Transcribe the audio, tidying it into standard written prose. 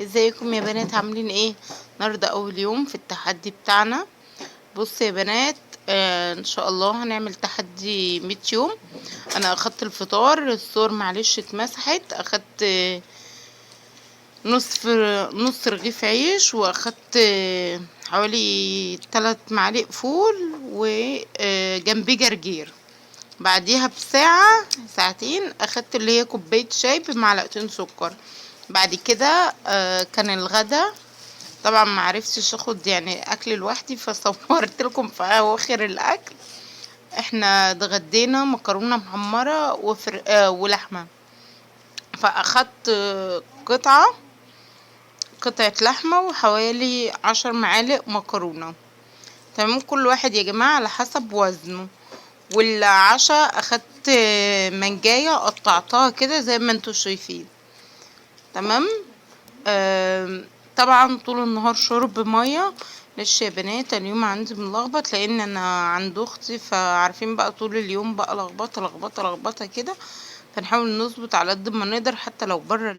ازيكم يا بنات؟ عاملين ايه؟ النهارده اول يوم في التحدي بتاعنا. بصوا يا بنات، ان شاء الله هنعمل تحدي 100 يوم. انا اخدت الفطار، الصور معلش اتمسحت. اخدت نص رغيف عيش، واخدت حوالي 3 معالق فول، وجنبيه جرجير. بعديها بساعة ساعتين اخدت اللي هي كوباية شاي بمعلقتين سكر. بعد كده كان الغدا. طبعا ما عرفتش اخد يعني اكل لوحدي، فصورت لكم في اواخر الاكل. احنا اتغدينا مكرونه محمره ولحمه. فاخدت قطعه لحمه وحوالي 10 معالق مكرونه. تمام، كل واحد يا جماعه على حسب وزنه. والعشاء اخدت منجايه قطعتها كده زي ما انتوا شايفين. تمام. طبعا طول النهار شرب ميه. معلش يا بنات، اليوم عندي ملخبط لان انا عند اختي، فعارفين بقى طول اليوم بقى لخبطه لخبطه لخبطه كده. فنحاول نظبط على قد ما نقدر حتى لو بره